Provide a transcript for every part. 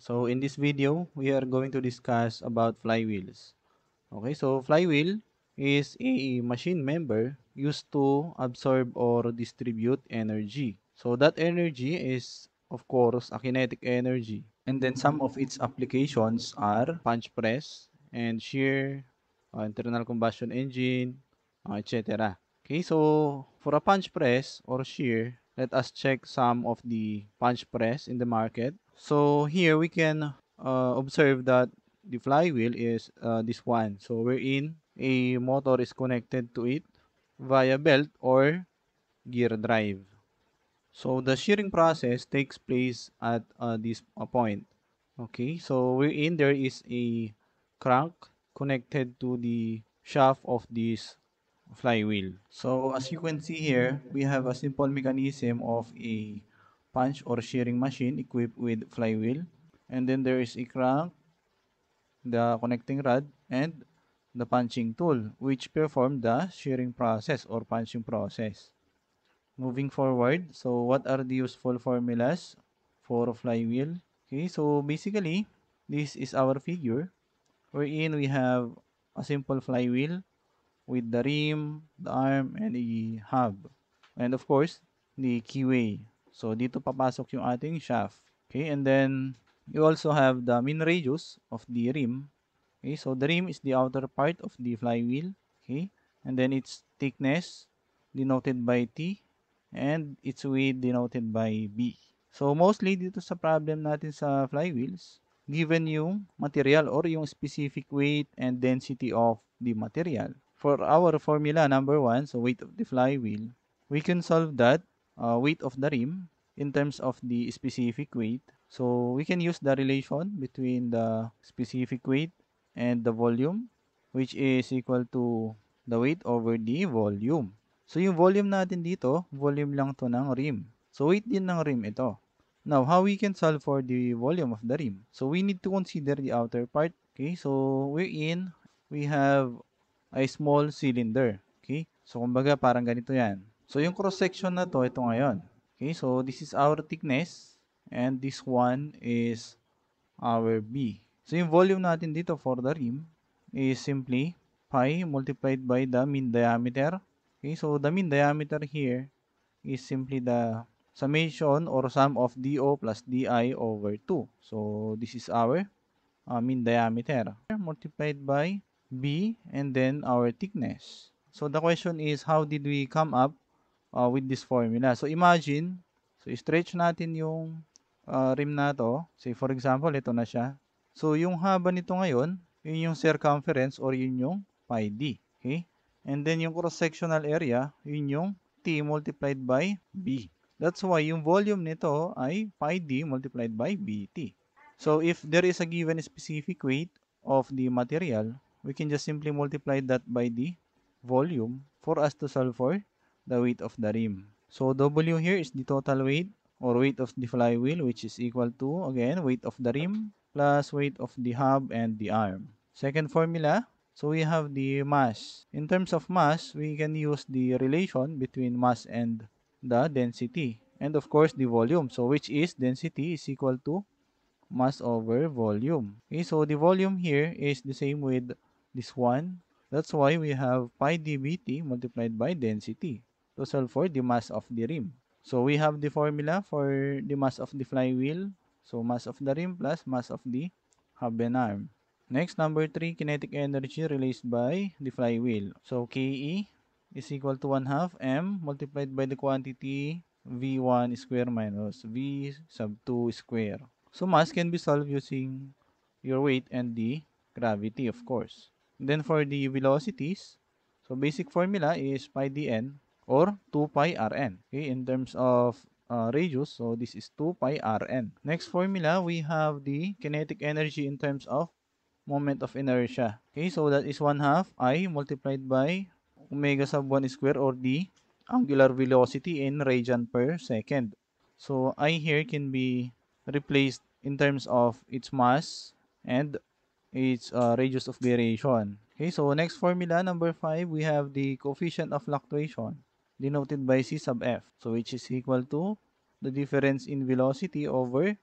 So in this video, we are going to discuss about flywheels. Okay, so flywheel is a machine member used to absorb or distribute energy. So that energy is, of course, a kinetic energy. And then some of its applications are punch press and shear, internal combustion engine, etc. Okay, so for a punch press or shear, let us check some of the punch press in the market. So here we can observe that the flywheel is this one. So wherein a motor is connected to it via belt or gear drive. So the shearing process takes place at this point. Okay, so wherein there is a crank connected to the shaft of this flywheel. So as you can see here, we have a simple mechanism of a punch or shearing machine equipped with flywheel. And then there is a crank, the connecting rod, and the punching tool, which perform the shearing process or punching process. Moving forward, so what are the useful formulas for a flywheel? Okay, so basically, this is our figure wherein we have a simple flywheel with the rim, the arm, and the hub. And of course, the keyway. So dito papasok yung ating shaft. Okay, and then you also have the mean radius of the rim. Okay, so the rim is the outer part of the flywheel. Okay, and then its thickness denoted by T and its width denoted by B. So mostly dito sa problem natin sa flywheels, given yung material or yung specific weight and density of the material. For our formula number 1, so weight of the flywheel, we can solve that weight of the rim in terms of the specific weight. So we can use the relation between the specific weight and the volume, which is equal to the weight over the volume. So yung volume natin dito, volume lang to ng rim. So weight din ng rim ito. Now, how we can solve for the volume of the rim? So we need to consider the outer part. Okay, so we have a small cylinder. Okay, so kumbaga parang ganito yan. So yung cross section na to, ito ngayon. Okay, so this is our thickness and this one is our B. So yung volume natin dito for the rim is simply pi multiplied by the mean diameter. Okay, so the mean diameter here is simply the summation or sum of DO plus DI over 2. So this is our mean diameter multiplied by B and then our thickness. So the question is, how did we come up with this formula? So imagine, so stretch natin yung rim na to. Say for example, ito na siya. So yung haba nito ngayon, yun yung circumference or yun yung pi d. Okay? And then yung cross-sectional area, yun yung T multiplied by B. That's why yung volume nito ay pi d multiplied by BT. So if there is a given specific weight of the material, we can just simply multiply that by the volume for us to solve for the weight of the rim. So W here is the total weight or weight of the flywheel, which is equal to, again, weight of the rim plus weight of the hub and the arm. Second formula, so we have the mass. In terms of mass, we can use the relation between mass and the density. And of course, the volume. So which is density is equal to mass over volume. Okay, so the volume here is the same with this one. That's why we have pi dBT multiplied by density to solve for the mass of the rim. So we have the formula for the mass of the flywheel. So mass of the rim plus mass of the hub and arm. Next, number 3, kinetic energy released by the flywheel. So KE is equal to 1 half m multiplied by the quantity V1 square minus V sub 2 square. So mass can be solved using your weight and the gravity, of course. Then for the velocities, so basic formula is pi dn or 2 pi rn. Okay, in terms of radius, so this is 2 pi rn. Next formula, we have the kinetic energy in terms of moment of inertia. Okay, so that is 1 half I multiplied by omega sub 1 square or the angular velocity in radian per second. So I here can be replaced in terms of its mass and its radius of gyration. Okay, so next formula, number 5, we have the coefficient of fluctuation denoted by C sub f. So which is equal to the difference in velocity over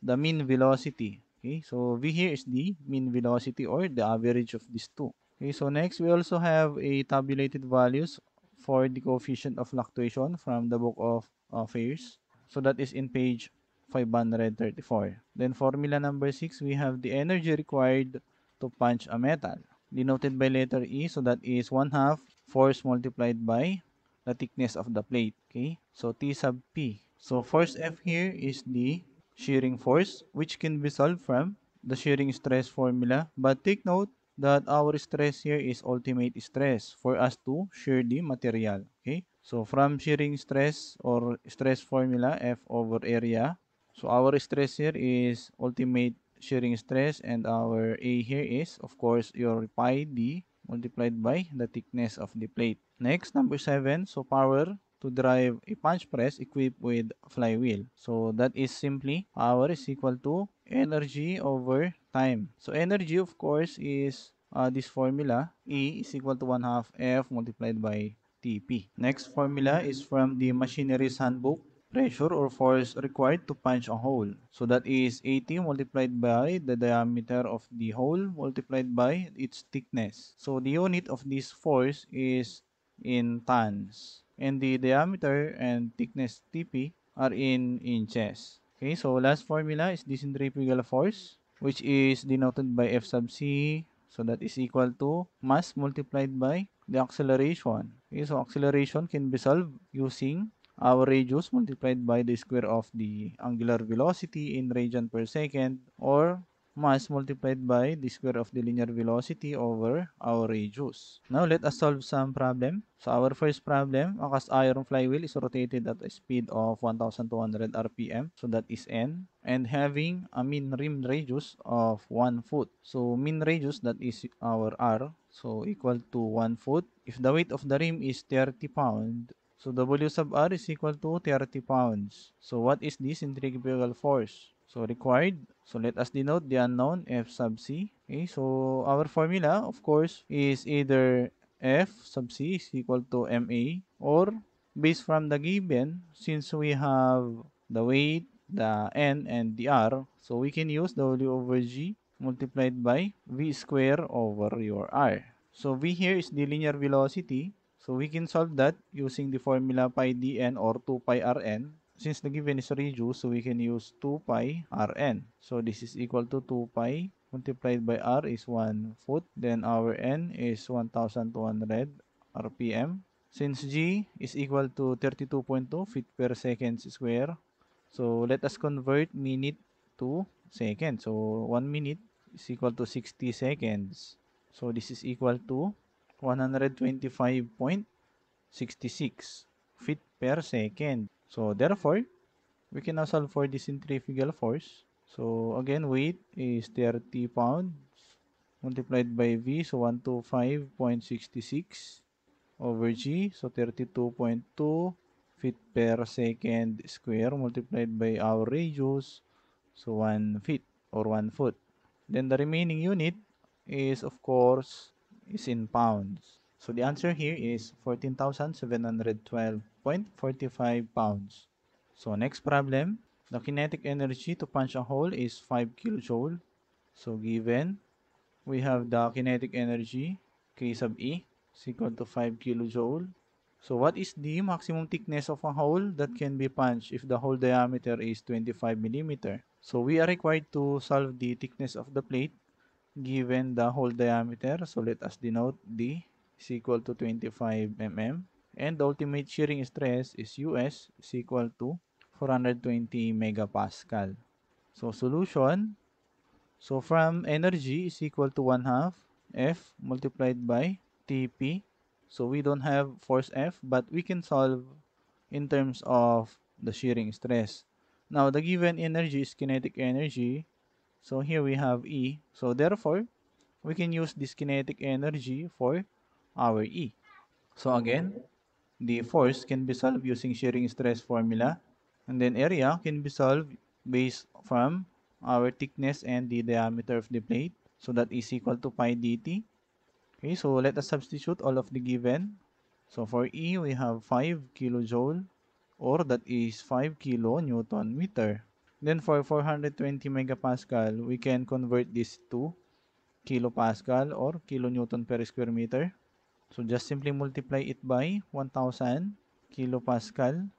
the mean velocity. Okay, so V here is the mean velocity or the average of these two. Okay, so next we also have a tabulated values for the coefficient of fluctuation from the book of affairs. So that is in page 534. Then formula number 6, we have the energy required to punch a metal, denoted by letter E. So that is 1 half force multiplied by the thickness of the plate. Okay, so T sub P. So force F here is the shearing force, which can be solved from the shearing stress formula. But take note that our stress here is ultimate stress for us to shear the material. Okay, so from shearing stress or stress formula, F over area. So our stress here is ultimate shearing stress, and our A here is, of course, your pi d multiplied by the thickness of the plate. Next, number 7, so power to drive a punch press equipped with flywheel. So that is simply power is equal to energy over time. So energy, of course, is this formula. E is equal to 1 half F multiplied by TP. Next formula is from the machinery's handbook. Pressure or force required to punch a hole. So that is 80 multiplied by the diameter of the hole multiplied by its thickness. So the unit of this force is in tons. And the diameter and thickness TP are in inches. Okay, so last formula is the centrifugal force, which is denoted by F sub C. So that is equal to mass multiplied by the acceleration. Okay, so acceleration can be solved using our radius multiplied by the square of the angular velocity in radian per second, or mass multiplied by the square of the linear velocity over our radius. Now let us solve some problem. So our first problem, a cast iron flywheel is rotated at a speed of 1200 rpm, so that is n, and having a mean rim radius of 1 foot. So mean radius, that is our r, so equal to 1 foot. If the weight of the rim is 30 pounds, so W sub R is equal to 30 pounds. So what is the centrifugal force? So required. So let us denote the unknown F sub C. Okay, so our formula, of course, is either F sub C is equal to MA, or based from the given, since we have the weight, the N, and the R, so we can use W over G multiplied by V square over your R. So V here is the linear velocity. So we can solve that using the formula pi dn or 2 pi rn. Since the given is radius, so we can use 2 pi rn. So this is equal to 2 pi multiplied by r is 1 foot. Then our n is 1200 rpm. Since g is equal to 32.2 feet per second square, so let us convert minute to second. So 1 minute is equal to 60 seconds. So this is equal to 125.66 feet per second. So therefore, we can now solve for the centrifugal force. So again, weight is 30 pounds multiplied by V, so 125.66 over G, so 32.2 feet per second square multiplied by our radius, so 1 feet or 1 foot. Then the remaining unit is, of course, is in pounds. So the answer here is 14,712.45 pounds. So next problem, the kinetic energy to punch a hole is 5 kilojoule. So given, we have the kinetic energy, K sub E, is equal to 5 kilojoule. So what is the maximum thickness of a hole that can be punched if the hole diameter is 25 millimeter? So we are required to solve the thickness of the plate given the hole diameter. So let us denote D is equal to 25 mm. And the ultimate shearing stress is US is equal to 420 megapascal. So solution, so from energy is equal to 1 half F multiplied by TP. So we don't have force F, but we can solve in terms of the shearing stress. Now the given energy is kinetic energy. So here we have E. So therefore, we can use this kinetic energy for our E. So again, the force can be solved using shearing stress formula, and then area can be solved based from our thickness and the diameter of the plate. So that is equal to pi dt. Okay, so let us substitute all of the given. So for E, we have 5 kilojoule, or that is 5 kilo Newton meter. Then for 420 megapascal, we can convert this to kilopascal or kilonewton per square meter. So just simply multiply it by 1000 kilopascal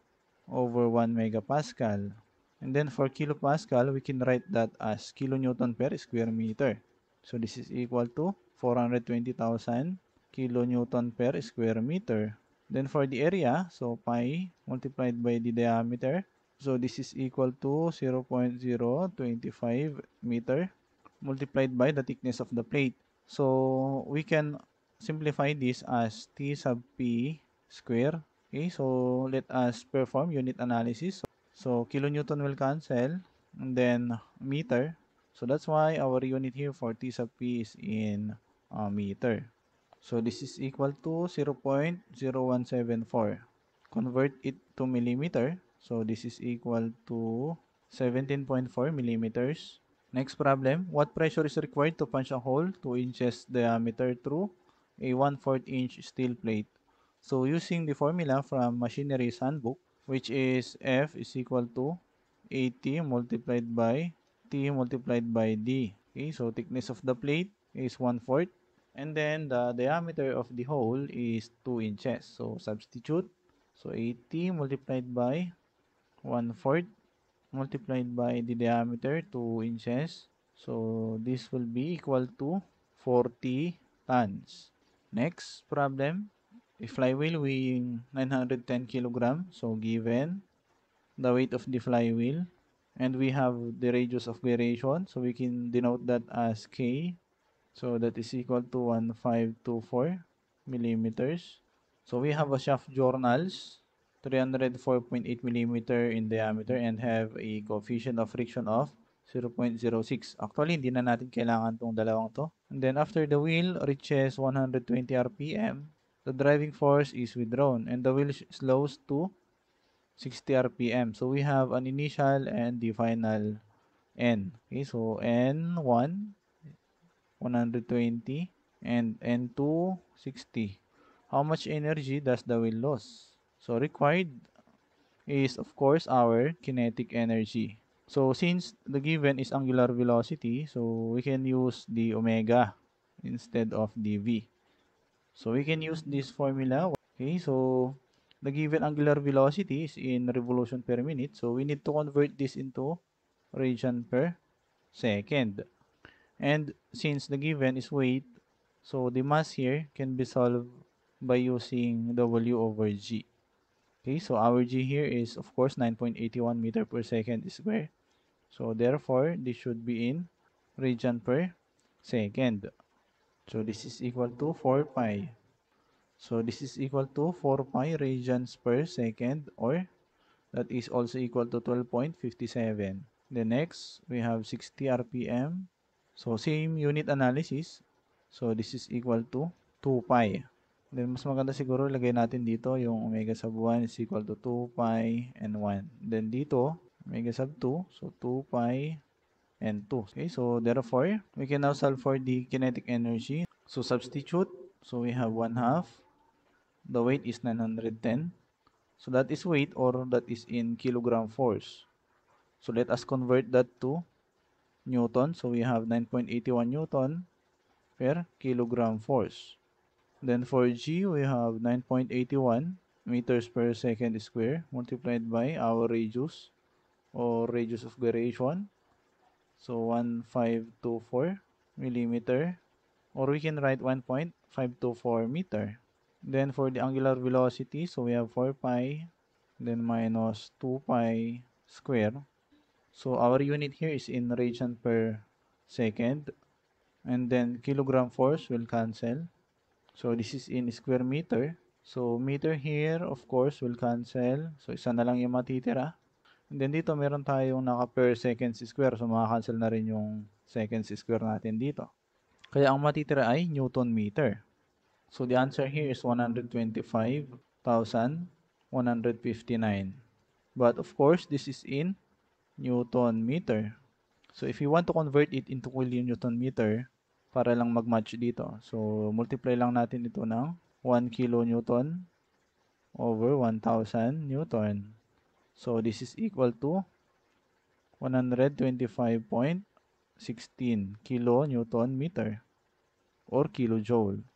over 1 megapascal. And then for kilopascal, we can write that as kilonewton per square meter. So this is equal to 420,000 kilonewton per square meter. Then for the area, so pi multiplied by the diameter. So this is equal to 0.025 meter multiplied by the thickness of the plate. So we can simplify this as T sub P square. Okay, so let us perform unit analysis. So kilonewton will cancel and then meter. So that's why our unit here for T sub P is in meter. So this is equal to 0.0174. Convert it to millimeter. So this is equal to 17.4 millimeters. Next problem, what pressure is required to punch a hole 2 inches diameter through a 1/4 inch steel plate? So using the formula from Machinery's Handbook, which is F is equal to AT multiplied by T multiplied by D. Okay, so thickness of the plate is 1/4 and then the diameter of the hole is 2 inches. So substitute. So 80 multiplied by 1/4 multiplied by the diameter 2 inches. So this will be equal to 40 tons. Next problem, a flywheel weighing 910 kilograms. So given the weight of the flywheel and we have the radius of gyration. So we can denote that as K. So that is equal to 1524 millimeters. So we have a shaft journals 304.8 millimeter in diameter and have a coefficient of friction of 0.06. Actually, hindi na natin kailangan tong dalawang to. And then after the wheel reaches 120 RPM, the driving force is withdrawn and the wheel slows to 60 RPM. So we have an initial and the final N. Okay, so N1 120 and N2 60. How much energy does the wheel lose? So required is of course our kinetic energy. So since the given is angular velocity, so we can use the omega instead of the v. So we can use this formula. Okay, so the given angular velocity is in revolution per minute. So we need to convert this into radian per second. And since the given is weight, so the mass here can be solved by using W over G. Okay, so our G here is of course 9.81 meter per second square. So therefore, this should be in radian per second. So this is equal to 4 pi. So this is equal to 4 pi radians per second or that is also equal to 12.57. The next, we have 60 RPM. So same unit analysis. So this is equal to 2 pi. Then mas maganda siguro lagay natin dito yung omega sub 1 is equal to 2 pi and 1. Then dito, omega sub 2, so 2 pi and 2. Okay, so therefore, we can now solve for the kinetic energy. So substitute. So we have 1/2. The weight is 910. So that is weight or that is in kilogram force. So let us convert that to Newton. So we have 9.81 Newton per kilogram force. Then for G, we have 9.81 meters per second square multiplied by our radius or radius of gyration. So 1524 millimeter or we can write 1.524 meter. Then for the angular velocity, so we have 4 pi then minus 2 pi square. So our unit here is in radian per second. And then kilogram force will cancel. So this is in square meter. So meter here, of course, will cancel. So isa na lang yung matitira. And then dito meron tayong naka per seconds square. So makakancel na rin yung seconds square natin dito. Kaya ang matitira ay Newton meter. So the answer here is 125,159. But of course, this is in Newton meter. So if you want to convert it into kilonewton meter, para lang mag-match dito. So multiply lang natin ito ng 1 kilonewton over 1,000 newton. So this is equal to 125.16 kilonewton meter or kilojoule.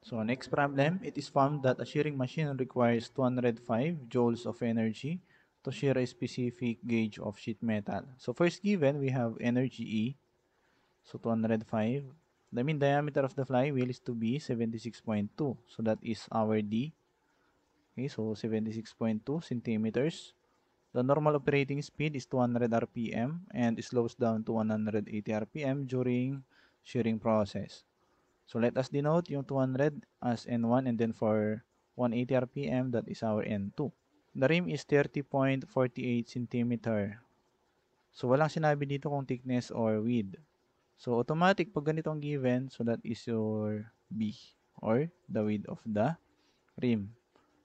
So next problem, it is found that a shearing machine requires 205 joules of energy to shear a specific gauge of sheet metal. So first given, we have energy E, so 205. The mean diameter of the flywheel is to be 76.2. So that is our D. Okay, so 76.2 centimeters. The normal operating speed is 200 RPM and slows down to 180 RPM during shearing process. So let us denote yung 200 as N1 and then for 180 RPM, that is our N2. The rim is 30.48 centimeter. So walang sinabi dito kung thickness or width. So automatic pag ganito ang given, so that is your B or the width of the rim.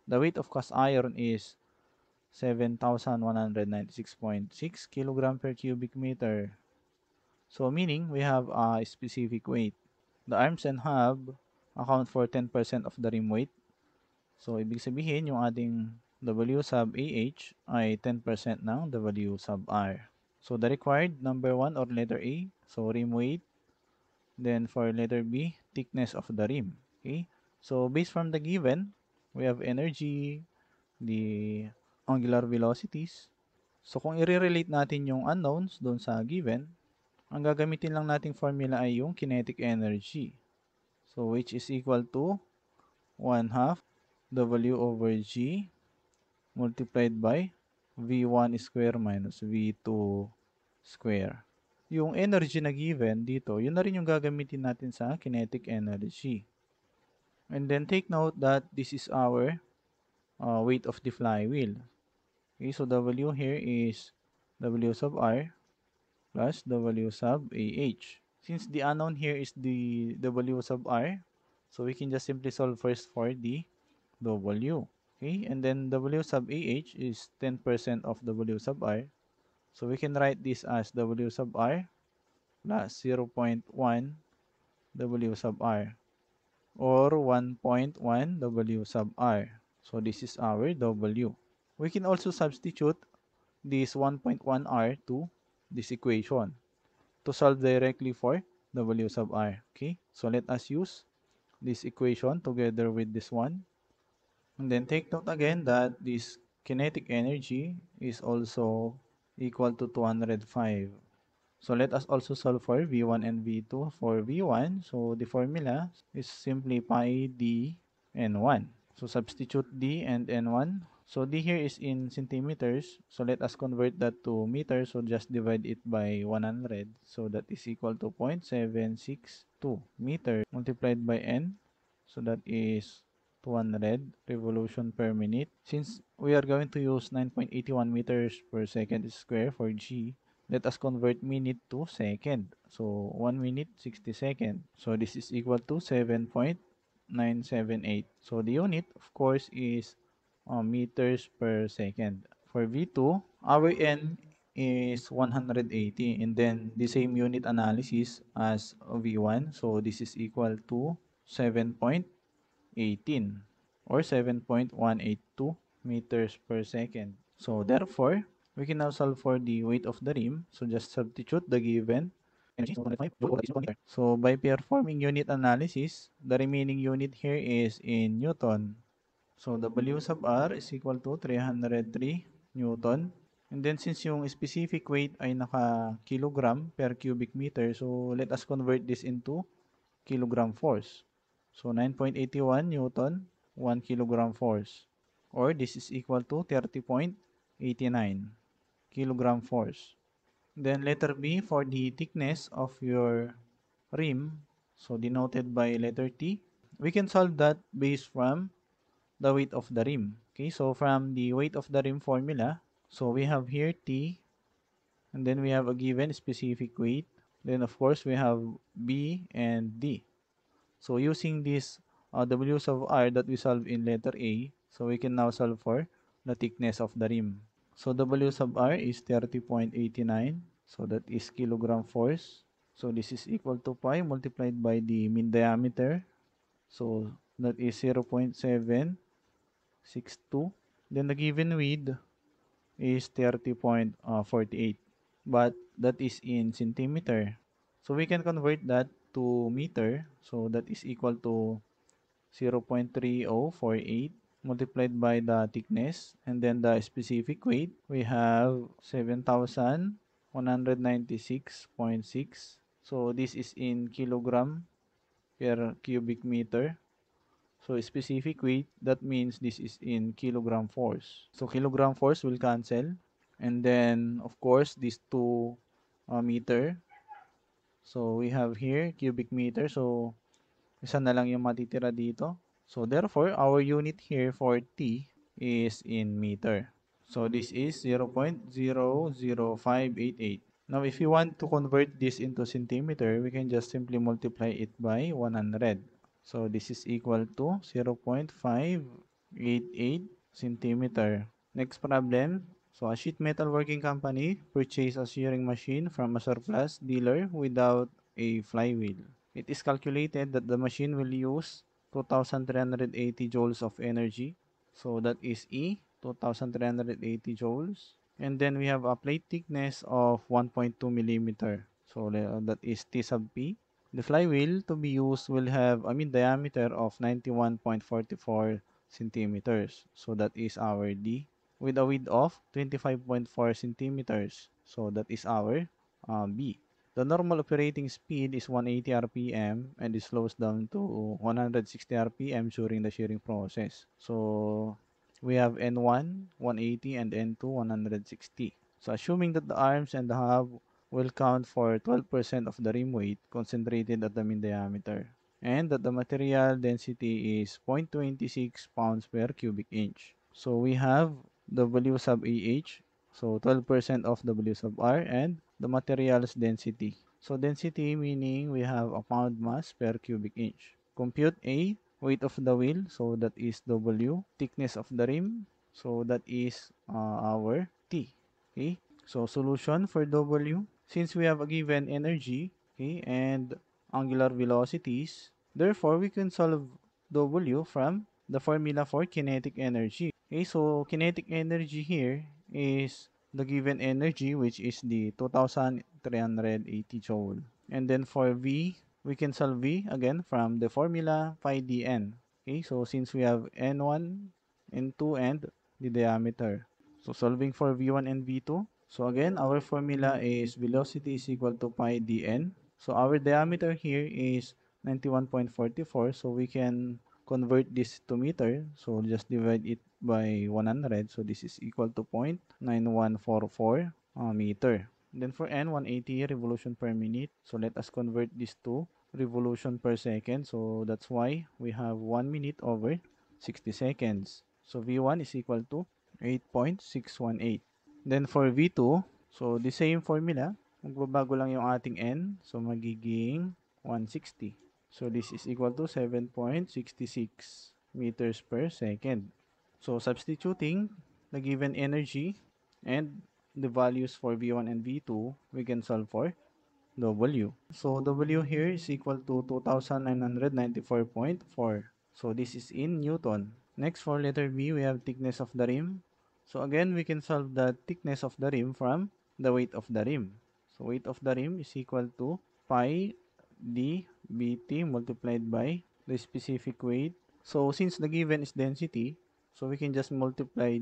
The weight of cast iron is 7,196.6 kilogram per cubic meter. So meaning we have a specific weight. The arms and hub account for 10% of the rim weight. So ibig sabihin yung ating W sub AH ay 10% ng W sub R. So the required number 1 or letter A, so rim weight. Then for letter B, thickness of the rim. Okay? So based from the given, we have energy, the angular velocities. So kung i-relate natin yung unknowns doon sa given, ang gagamitin lang nating formula ay yung kinetic energy. So which is equal to 1/2 W over G multiplied by V1 square minus V2 square. Yung energy na given dito, yun na rin yung gagamitin natin sa kinetic energy. And then take note that this is our weight of the flywheel. Okay, so W here is W sub R plus W sub AH. Since the unknown here is the W sub R, so we can just simply solve first for the W. Okay, and then W sub AH is 10% of W sub R. So we can write this as W sub R plus 0.1 W sub R or 1.1 W sub R. So this is our W. We can also substitute this 1.1 R to this equation to solve directly for W sub R. Okay, so let us use this equation together with this one. And then take note again that this kinetic energy is also equal to 205. So let us also solve for V1 and V2. For V1, so the formula is simply pi d N1. So substitute d and N1. So d here is in centimeters. So let us convert that to meters. So just divide it by 100. So that is equal to 0.762 meter multiplied by N. So that is 200 revolution per minute. Since we are going to use 9.81 meters per second square for G, let us convert minute to second. So 1 minute 60 seconds. So this is equal to 7.978. So the unit of course is meters per second. For V2, our N is 180 and then the same unit analysis as V1. So this is equal to 7.18 or 7.182 meters per second. So therefore, we can now solve for the weight of the rim. So just substitute the given energy. So by performing unit analysis, the remaining unit here is in Newton. So W sub R is equal to 303 Newton. And then since yung specific weight ay naka-kilogram per cubic meter, so let us convert this into kilogram force. So 9.81 Newton, 1 kilogram force. Or this is equal to 30.89 kilogram force. Then letter B for the thickness of your rim, so denoted by letter T. We can solve that based from the weight of the rim. Okay, so from the weight of the rim formula, so we have here T, and then we have a given specific weight. Then of course we have B and D. So using this W sub R that we solved in letter A, so we can now solve for the thickness of the rim. So W sub R is 30.89. So that is kilogram force. So this is equal to pi multiplied by the mean diameter. So that is 0.762. Then the given width is 30.48. but that is in centimeter. So we can convert that to meter. So that is equal to 0.3048 multiplied by the thickness, and then the specific weight we have 7,196.6. So this is in kilogram per cubic meter. So specific weight, that means this is in kilogram force. So kilogram force will cancel. And then, of course, these two meter. So we have here cubic meter. So isa na lang yung matitira dito. So therefore, our unit here for T is in meter. So this is 0.00588. Now, if you want to convert this into centimeter, we can just simply multiply it by 100. So this is equal to 0.588 centimeter. Next problem. So a sheet metal working company purchased a shearing machine from a surplus dealer without a flywheel. It is calculated that the machine will use 2,380 joules of energy. So that is E, 2,380 joules. And then we have a plate thickness of 1.2 millimeter. So that is T sub P. The flywheel to be used will have a mean diameter of 91.44 centimeters. So that is our D. With a width of 25.4 centimeters. So that is our B. The normal operating speed is 180 RPM and it slows down to 160 RPM during the shearing process. So we have N1 180 and N2 160. So assuming that the arms and the hub will count for 12% of the rim weight concentrated at the mean diameter, and that the material density is 0.26 pounds per cubic inch. So we have W sub AH, so 12% of W sub R, and the material's density. So density meaning we have a pound mass per cubic inch. Compute A, weight of the wheel, so that is W, thickness of the rim, so that is our T. Okay, so solution for W, since we have a given energy, okay, and angular velocities, therefore we can solve W from the formula for kinetic energy. Okay, so kinetic energy here is the given energy, which is the 2,380 joule. And then for V, we can solve V again from the formula pi dn. Okay, so since we have N1, N2, and the diameter. So solving for V1 and V2. So again, our formula is velocity is equal to pi dn. So our diameter here is 91.44. So we can convert this to meter. So just divide it by 100. So this is equal to 0.9144 meter. Then for N, 180 revolution per minute. So let us convert this to revolution per second. So that's why we have 1 minute over 60 seconds. So V1 is equal to 8.618. Then for V2, so the same formula, magbabago lang yung ating N. So magiging 160. So this is equal to 7.66 meters per second. So substituting the given energy and the values for V1 and V2, we can solve for W. So W here is equal to 2,994.4. So this is in Newton. Next for letter B, we have thickness of the rim. So again, we can solve the thickness of the rim from the weight of the rim. So weight of the rim is equal to pi d bt multiplied by the specific weight. So since the given is density, so we can just multiply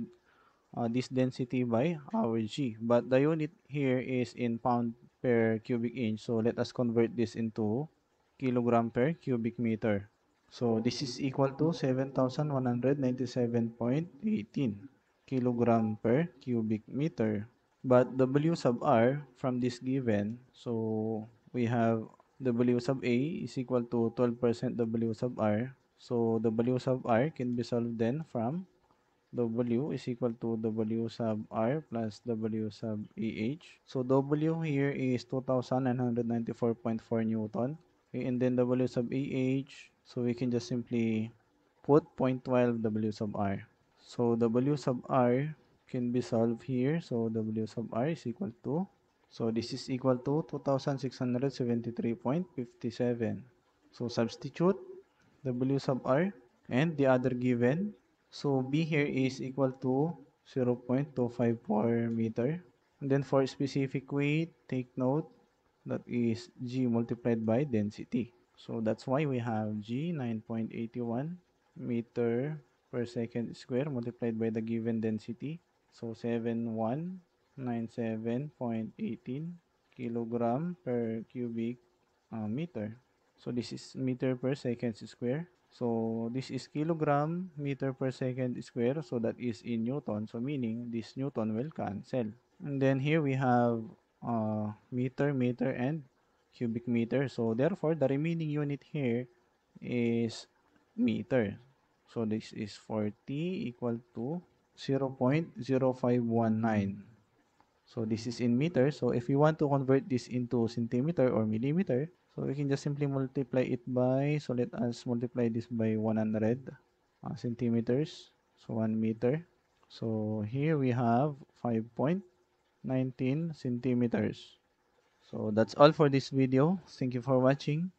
this density by our G. But the unit here is in pound per cubic inch. So let us convert this into kilogram per cubic meter. So this is equal to 7,197.18 kilogram per cubic meter. But W sub R from this given, so we have W sub A is equal to 12% W sub R. So W sub R can be solved then from W is equal to W sub R plus W sub AH. So W here is 2,994.4 Newton. Okay, and then W sub AH, so we can just simply put 0.12 W sub R. So W sub R can be solved here. So W sub R is equal to, so this is equal to 2,673.57. So substitute W sub R and the other given. So B here is equal to 0.254 meter. And then for specific weight, take note that is G multiplied by density. So that's why we have G 9.81 meter per second square multiplied by the given density. So 7197.18 kilogram per cubic meter. So this is meter per second square. So this is kilogram meter per second square. So that is in Newton. So meaning this Newton will cancel. And then here we have meter, and cubic meter. So therefore, the remaining unit here is meter. So this is 40 equal to 0.0519. So this is in meter. So if you want to convert this into centimeter or millimeter, so we can just simply multiply it by, so let us multiply this by 100 centimeters. So 1 meter. So here we have 5.19 centimeters. So that's all for this video. Thank you for watching.